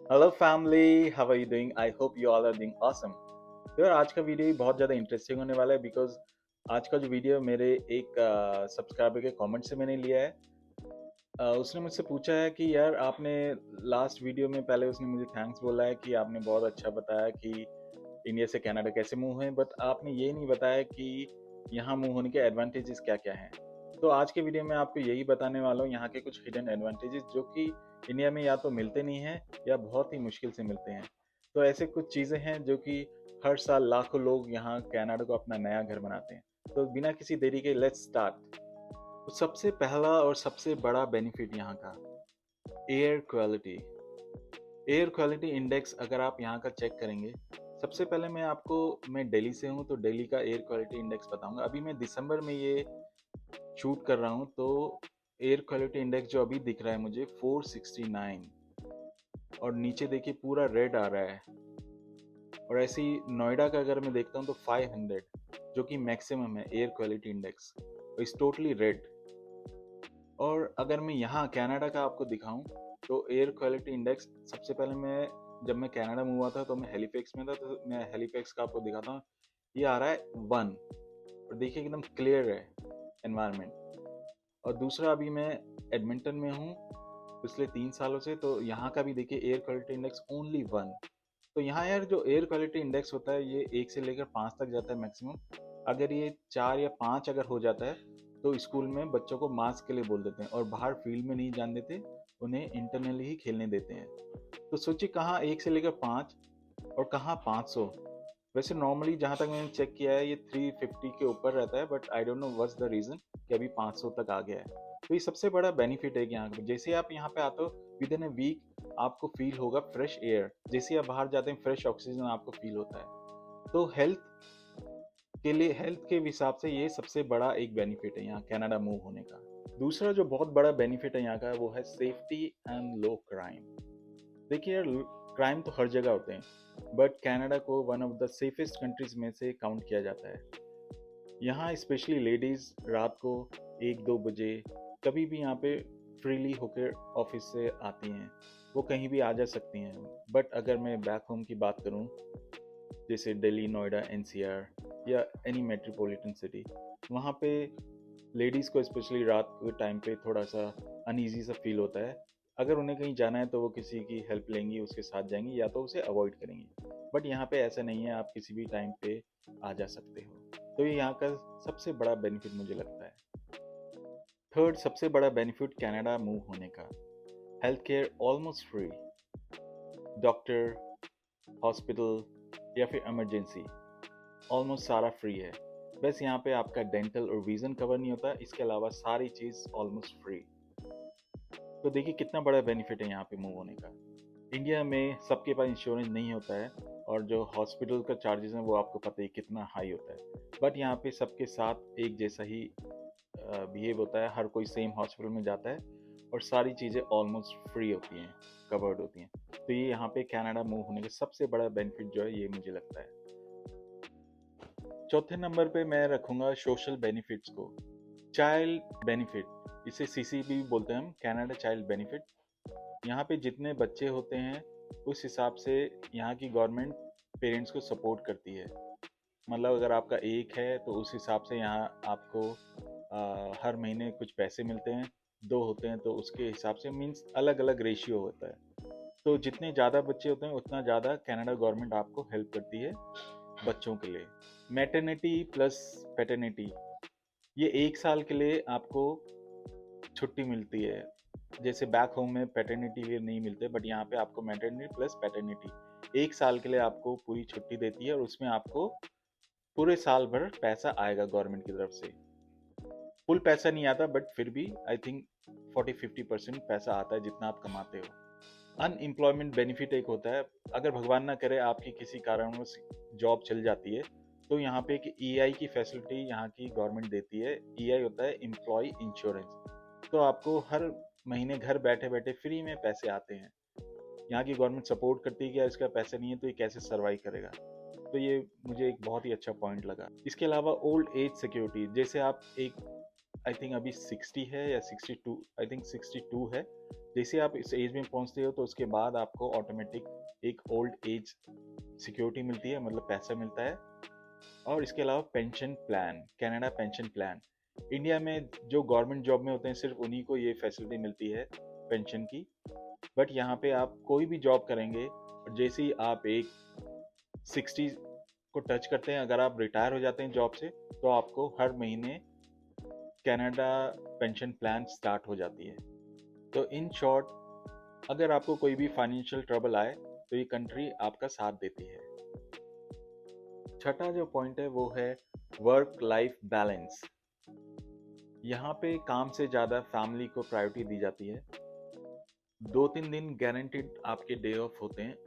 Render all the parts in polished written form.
Hello family, how are you doing? I hope you all are doing awesome. तो यार आज का video भी बहुत ज़्यादा इंटरेस्टिंग होने वाला है बिकॉज आज का जो वीडियो मेरे एक सब्सक्राइबर के कमेंट से मैंने लिया है। उसने मुझसे पूछा है कि यार आपने लास्ट वीडियो में पहले उसने मुझे थैंक्स बोला है कि आपने बहुत अच्छा बताया कि इंडिया से कनाडा कैसे मूव हुए, बट आपने ये नहीं बताया कि यहाँ मूव होने के एडवांटेजेस क्या क्या हैं। तो आज के वीडियो में आपको यही बताने वाला हूँ, यहाँ के कुछ हिडन एडवांटेजेस जो कि इंडिया में या तो मिलते नहीं हैं या बहुत ही मुश्किल से मिलते हैं। तो ऐसे कुछ चीज़ें हैं जो कि हर साल लाखों लोग यहाँ कनाडा को अपना नया घर बनाते हैं। तो बिना किसी देरी के लेट्स स्टार्ट। तो सबसे पहला और सबसे बड़ा बेनिफिट यहाँ का air quality. Air quality index अगर आप यहाँ का चेक करेंगे, सबसे पहले मैं दिल्ली से हूँ तो दिल्ली का एयर क्वालिटी इंडेक्स बताऊंगा। अभी मैं दिसंबर में ये शूट कर रहा हूँ तो एयर क्वालिटी इंडेक्स जो अभी दिख रहा है मुझे 469, और नीचे देखिए पूरा रेड आ रहा है। और ऐसे ही नोएडा का अगर मैं देखता हूँ तो 500 जो कि मैक्सिमम है air quality index, it's totally red. और अगर मैं यहाँ कनाडा का आपको दिखाऊं तो एयर क्वालिटी इंडेक्स सबसे पहले जब मैं कनाडा में हुआ था तो मैं हेलीफैक्स में था, तो मैं हेलीफैक्स का आपको दिखाता हूँ। ये आ रहा है 1, और देखिए एकदम क्लियर है एनवायरनमेंट। और दूसरा अभी मैं एडमिंटन में हूँ पिछले 3 सालों से, तो यहाँ का भी देखिए एयर क्वालिटी इंडेक्स ओनली 1। तो यहाँ यार जो एयर क्वालिटी इंडेक्स होता है ये 1 से लेकर 5 तक जाता है मैक्सिमम। अगर ये 4 या 5 अगर हो जाता है तो स्कूल में बच्चों को मास्क के लिए बोल देते हैं और बाहर फील्ड में नहीं जाने देते, उन्हें इंटरनली ही खेलने देते हैं। तो सोचिए कहाँ 1 से लेकर 5 और कहाँ 500। वैसे नॉर्मली जहाँ तक मैंने चेक किया है ये 350 के ऊपर रहता है, but I don't know what's the reason कि अभी 500 तक आ गया है। तो ये सबसे बड़ा बेनिफिट है कि यहाँ पे जैसे आप यहाँ पे आते हो विद इन ए वीक आपको फील होगा फ्रेश एयर, जैसे आप बाहर जाते हैं फ्रेश ऑक्सीजन आपको फील होता है। तो हेल्थ के हिसाब से ये सबसे बड़ा एक बेनिफिट है यहाँ कनाडा मूव होने का। दूसरा जो बहुत बड़ा बेनिफिट है यहाँ का वो है सेफ्टी एंड लो क्राइम। देखिए यार, क्राइम तो हर जगह होते हैं बट कनाडा को one of the safest countries में से काउंट किया जाता है। यहाँ स्पेशली लेडीज रात को 1-2 बजे कभी भी यहाँ पे फ्रीली होकर ऑफिस से आती हैं, वो कहीं भी आ जा सकती हैं। बट अगर मैं बैक होम की बात करूँ जैसे दिल्ली, नोएडा, एनसीआर या एनी मेट्रोपॉलिटन सिटी, वहाँ पे लेडीज़ को स्पेशली रात के टाइम पे थोड़ा सा अनईजी सा फील होता है। अगर उन्हें कहीं जाना है तो वो किसी की हेल्प लेंगी, उसके साथ जाएंगी या तो उसे अवॉइड करेंगी। बट यहाँ पे ऐसा नहीं है, आप किसी भी टाइम पे आ जा सकते हो। तो ये यहाँ का सबसे बड़ा बेनिफिट मुझे लगता है। थर्ड सबसे बड़ा बेनिफिट कनाडा मूव होने का, health care almost free. Doctor, hospital या फिर इमरजेंसी ऑलमोस्ट सारा फ्री है। बस यहाँ पे आपका डेंटल और विजन कवर नहीं होता, इसके अलावा सारी चीज़ ऑलमोस्ट फ्री। तो देखिए कितना बड़ा बेनिफिट है यहाँ पे मूव होने का। इंडिया में सबके पास इंश्योरेंस नहीं होता है, और जो हॉस्पिटल का चार्जेस हैं वो आपको पता ही कितना हाई होता है। बट यहाँ पे सबके साथ एक जैसा ही बिहेव होता है, हर कोई सेम हॉस्पिटल में जाता है और सारी चीज़ें ऑलमोस्ट फ्री होती हैं, कवर्ड होती हैं। तो ये यहाँ पे कनाडा मूव होने का सबसे बड़ा बेनिफिट जो है ये मुझे लगता है। चौथे नंबर पे मैं रखूंगा सोशल बेनिफिट्स को। चाइल्ड बेनिफिट, इसे सीसीबी बोलते हैं हम, कनाडा चाइल्ड बेनिफिट। यहाँ पे जितने बच्चे होते हैं उस हिसाब से यहाँ की गवर्नमेंट पेरेंट्स को सपोर्ट करती है। मतलब अगर आपका एक है तो उस हिसाब से यहाँ आपको हर महीने कुछ पैसे मिलते हैं। दो होते हैं तो उसके हिसाब से मीन्स अलग अलग रेशियो होता है। तो जितने ज़्यादा बच्चे होते हैं उतना ज़्यादा कनाडा गवर्नमेंट आपको हेल्प करती है बच्चों के लिए। मैटरनिटी प्लस पैटर्निटी, ये 1 साल के लिए आपको छुट्टी मिलती है। जैसे बैक होम में पैटर्निटी लीव नहीं मिलते, बट यहाँ पे आपको मैटरनिटी प्लस पैटर्निटी 1 साल के लिए आपको पूरी छुट्टी देती है, और उसमें आपको पूरे साल भर पैसा आएगा गवर्नमेंट की तरफ से। फुल पैसा नहीं आता बट फिर भी आई थिंक 40-50% पैसा आता है जितना आप कमाते हो। अनएम्प्लॉयमेंट बेनिफिट एक होता है, अगर भगवान ना करे आपकी किसी कारणवश जॉब चल जाती है तो यहाँ पे एक ईआई की फैसिलिटी यहाँ की गवर्नमेंट देती है। ईआई होता है एम्प्लॉय इंश्योरेंस। तो आपको हर महीने घर बैठे बैठे फ्री में पैसे आते हैं। यहाँ की गवर्नमेंट सपोर्ट करती है कि यार इसका पैसे नहीं है तो ये कैसे सर्वाइव करेगा। तो ये मुझे एक बहुत ही अच्छा पॉइंट लगा। इसके अलावा ओल्ड एज सिक्योरिटी, जैसे आप एक आई थिंक अभी 60 है या 62, आई थिंक 62 है, जैसे आप इस एज में पहुंचते हो तो उसके बाद आपको ऑटोमेटिक एक ओल्ड एज सिक्योरिटी मिलती है, मतलब पैसा मिलता है। और इसके अलावा pension plan, Canada pension plan. India में जो गवर्नमेंट जॉब में होते हैं सिर्फ उन्हीं को ये फैसिलिटी मिलती है पेंशन की। बट यहाँ पे आप कोई भी जॉब करेंगे और जैसे ही आप एक 60 को टच करते हैं, अगर आप रिटायर हो जाते हैं जॉब से, तो आपको हर महीने कनाडा पेंशन प्लान स्टार्ट हो जाती है। तो इन शॉर्ट, अगर आपको कोई भी फाइनेंशियल ट्रबल आए तो ये कंट्री आपका साथ देती है। छठा जो पॉइंट है वो है वर्क लाइफ बैलेंस। यहाँ पे काम से ज़्यादा फैमिली को प्रायोरिटी दी जाती है। 2-3 दिन गारंटीड आपके डे ऑफ होते हैं।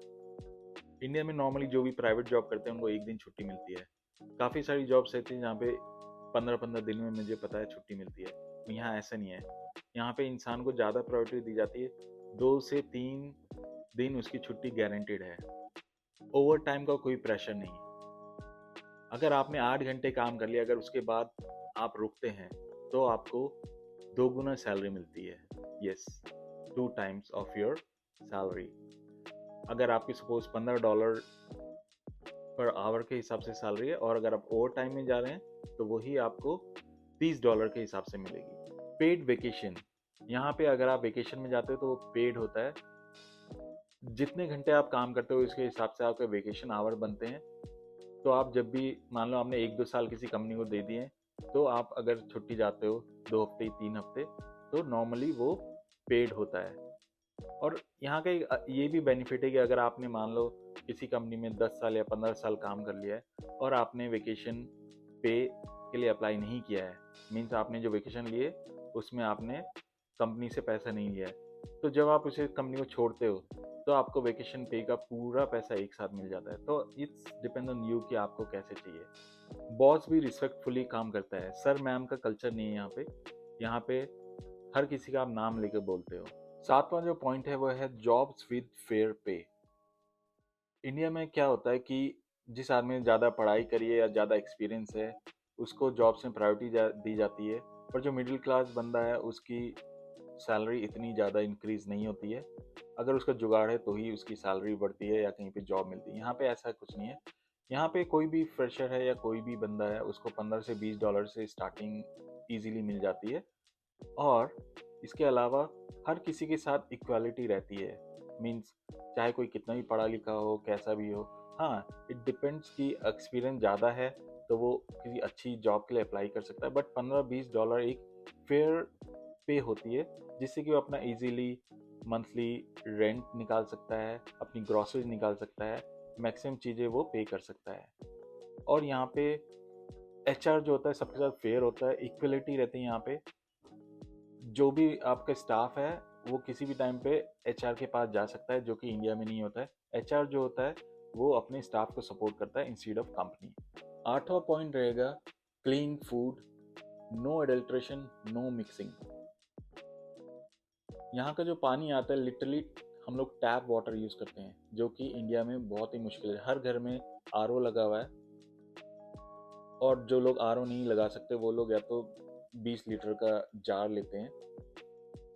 इंडिया में नॉर्मली जो भी प्राइवेट जॉब करते हैं उनको एक दिन छुट्टी मिलती है। काफ़ी सारी जॉब्स रहती हैं जहाँ पे 15-15 दिन में मुझे पता है छुट्टी मिलती है। यहाँ ऐसा नहीं है। यहाँ पे इंसान को ज़्यादा प्रायोरिटी दी जाती है। 2 से 3 दिन उसकी छुट्टी गारंटीड है। ओवर टाइम का कोई प्रेशर नहीं। अगर आपने 8 घंटे काम कर लिया, अगर उसके बाद आप रुकते हैं तो आपको 2 गुना सैलरी मिलती है। Yes, 2 times of your salary. अगर आपकी सपोज $15 पर आवर के हिसाब से सैलरी है और अगर आप ओवर टाइम में जा रहे हैं तो वही आपको $30 के हिसाब से मिलेगी। पेड वेकेशन, यहाँ पे अगर आप वेकेशन में जाते हो तो वो पेड होता है। जितने घंटे आप काम करते हो इसके हिसाब से आपके वेकेशन आवर बनते हैं। तो आप जब भी मान लो आपने 1-2 साल किसी कंपनी को दे दिए, तो आप अगर छुट्टी जाते हो 2 हफ्ते 3 हफ्ते, तो नॉर्मली वो पेड होता है। और यहाँ का ये भी बेनिफिट है कि अगर आपने मान लो किसी कंपनी में 10 साल या 15 साल काम कर लिया है और आपने वेकेशन पे के लिए अप्लाई नहीं किया है, मीन्स आपने जो वेकेशन लिए उसमें आपने कंपनी से पैसा नहीं लिया है, तो जब आप उसे कंपनी को छोड़ते हो तो आपको वेकेशन पे का पूरा पैसा एक साथ मिल जाता है। तो इट्स डिपेंड ऑन यू कि आपको कैसे चाहिए। बॉस भी रिस्पेक्टफुली काम करता है। सर मैम का कल्चर नहीं है यहाँ पे। यहाँ पे हर किसी का आप नाम लेकर बोलते हो। सातवां जो पॉइंट है वो है जॉब्स विद फेयर पे। इंडिया में क्या होता है कि जिस आदमी ने ज़्यादा पढ़ाई करी है या ज़्यादा एक्सपीरियंस है उसको जॉब्स में प्रायोरिटी दी जाती है, पर जो मिडिल क्लास बंदा है उसकी सैलरी इतनी ज़्यादा इंक्रीज नहीं होती है। अगर उसका जुगाड़ है तो ही उसकी सैलरी बढ़ती है या कहीं पे जॉब मिलती है। यहाँ पे ऐसा कुछ नहीं है। यहाँ पे कोई भी फ्रेशर है या कोई भी बंदा है उसको $15 से $20 से स्टार्टिंग इजीली मिल जाती है। और इसके अलावा हर किसी के साथ इक्वालिटी रहती है। मीन्स चाहे कोई कितना भी पढ़ा लिखा हो, कैसा भी हो। हाँ, इट डिपेंड्स कि एक्सपीरियंस ज़्यादा है तो वो किसी अच्छी जॉब के लिए अप्लाई कर सकता है। बट $15-20 एक फेयर पे होती है जिससे कि वो अपना इजीली मंथली रेंट निकाल सकता है, अपनी ग्रॉसरीज निकाल सकता है, मैक्सिमम चीज़ें वो पे कर सकता है। और यहाँ पे एचआर जो होता है सबके साथ फेयर होता है, इक्वलिटी रहती है यहाँ पे। जो भी आपका स्टाफ है वो किसी भी टाइम पे एचआर के पास जा सकता है, जो कि इंडिया में नहीं होता है। एचआर जो होता है वो अपने स्टाफ को सपोर्ट करता है इंस्टीड ऑफ कंपनी। आठवां पॉइंट रहेगा clean food, no adulteration, no mixing. यहाँ का जो पानी आता है लिटरली हम लोग टैप वाटर यूज़ करते हैं, जो कि इंडिया में बहुत ही मुश्किल है। हर घर में आरओ लगा हुआ है और जो लोग आरओ नहीं लगा सकते वो लोग या तो 20 लीटर का जार लेते हैं।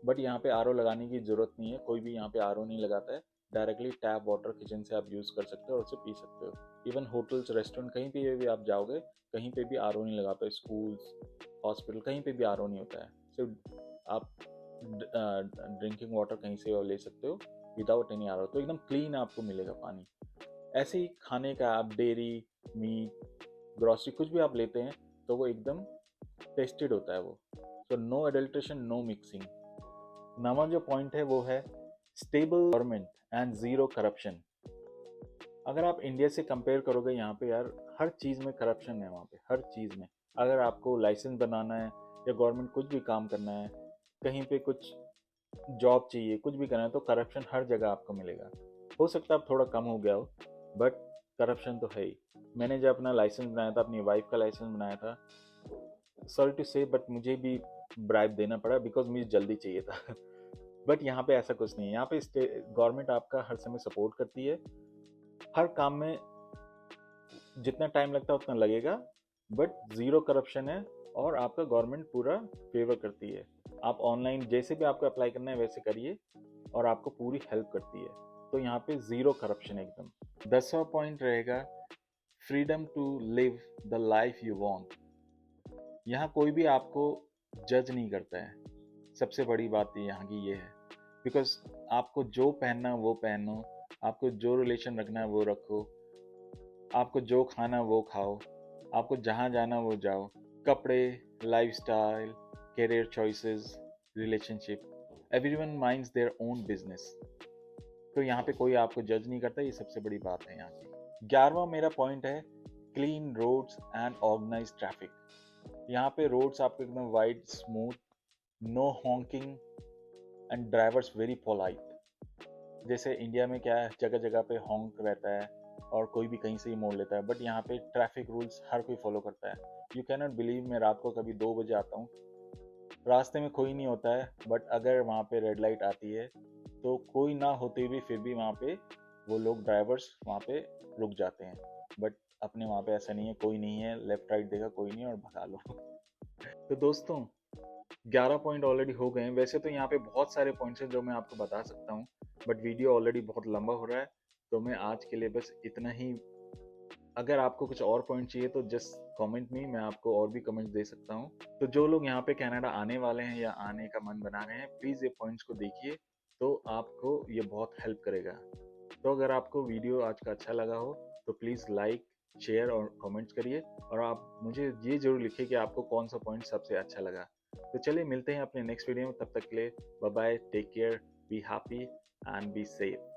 बट यहाँ पे आरओ लगाने की ज़रूरत नहीं है, कोई भी यहाँ पे आरओ नहीं लगाता है। डायरेक्टली टैप वाटर किचन से आप यूज़ कर सकते हो और उसे पी सकते हो। इवन होटल्स, रेस्टोरेंट, कहीं पे भी आप जाओगे कहीं पे भी आरओ नहीं लगाते। स्कूल्स, हॉस्पिटल, कहीं पे भी आरओ नहीं होता है। सिर्फ आप ड्रिंकिंग वाटर कहीं से ले सकते हो विदाउट एनी आरओ। तो एकदम क्लीन आपको मिलेगा पानी। ऐसे ही खाने का आप डेयरी, मीट, ग्रॉसरी कुछ भी आप लेते हैं तो वो एकदम टेस्टेड होता है वो। तो नो एडल्ट्रेशन, नो मिक्सिंग। नवा जो पॉइंट है वो है stable government and zero corruption. अगर आप इंडिया से कंपेयर करोगे यहाँ पे यार हर चीज़ में करप्शन है। वहाँ पे हर चीज़ में अगर आपको लाइसेंस बनाना है या गवर्नमेंट कुछ भी काम करना है, कहीं पे कुछ जॉब चाहिए, कुछ भी करना है, तो करप्शन हर जगह आपको मिलेगा। हो सकता है अब थोड़ा कम हो गया हो, बट करप्शन तो है ही। मैंने जब अपना लाइसेंस बनाया था, अपनी वाइफ का लाइसेंस बनाया था, सॉरी टू से बट मुझे भी ब्राइब देना पड़ा बिकॉज मुझे जल्दी चाहिए था। बट यहाँ पे ऐसा कुछ नहीं है। यहाँ पे गवर्नमेंट आपका हर समय सपोर्ट करती है। हर काम में जितना टाइम लगता है उतना लगेगा, बट ज़ीरो करप्शन है और आपका गवर्नमेंट पूरा फेवर करती है। आप ऑनलाइन जैसे भी आपको अप्लाई करना है वैसे करिए और आपको पूरी हेल्प करती है। तो यहाँ पे ज़ीरो करप्शन एकदम। 10वां पॉइंट रहेगा freedom to live the life you want. यहाँ कोई भी आपको जज नहीं करता है। सबसे बड़ी बात यहाँ की ये है, बिकॉज आपको जो पहनना वो पहनो, आपको जो रिलेशन रखना है वो रखो, आपको जो खाना वो खाओ, आपको जहाँ जाना वो जाओ। कपड़े, lifestyle, career choices, relationship, everyone minds their own business. तो यहाँ पे कोई आपको जज नहीं करता, ये सबसे बड़ी बात है यहाँ की। 11वां मेरा पॉइंट है clean roads and organise traffic. यहाँ पे रोड्स आपको एकदम wide, smooth, no honking and drivers very polite. जैसे इंडिया में क्या है, जगह जगह पे हॉन्क रहता है और कोई भी कहीं से ही मोड़ लेता है, बट यहाँ पे ट्रैफिक रूल्स हर कोई फॉलो करता है। यू कैन नॉट बिलीव, मैं रात को कभी 2 बजे आता हूँ, रास्ते में कोई नहीं होता है, बट अगर वहाँ पे रेड लाइट आती है तो कोई ना होते हुए फिर भी वहाँ पे वो लोग ड्राइवर्स वहाँ पे रुक जाते हैं। बट अपने वहाँ पे ऐसा नहीं है, कोई नहीं है, लेफ्ट राइट देखा कोई नहीं और भगा लो। तो दोस्तों 11 पॉइंट ऑलरेडी हो गए हैं। वैसे तो यहाँ पे बहुत सारे पॉइंट्स हैं जो मैं आपको बता सकता हूँ, बट वीडियो ऑलरेडी बहुत लंबा हो रहा है, तो मैं आज के लिए बस इतना ही। अगर आपको कुछ और पॉइंट चाहिए तो जस्ट कमेंट में, मैं आपको और भी कमेंट्स दे सकता हूँ। तो जो लोग यहाँ पे कनाडा आने वाले हैं या आने का मन बना रहे हैं, प्लीज़ ये पॉइंट्स को देखिए, तो आपको ये बहुत हेल्प करेगा। तो अगर आपको वीडियो आज का अच्छा लगा हो तो प्लीज़ लाइक, शेयर और कमेंट्स करिए, और आप मुझे ये ज़रूर लिखिए कि आपको कौन सा पॉइंट सबसे अच्छा लगा। तो चलिए मिलते हैं अपने नेक्स्ट वीडियो में, तब तक के लिए bye bye, take care, be happy and be safe.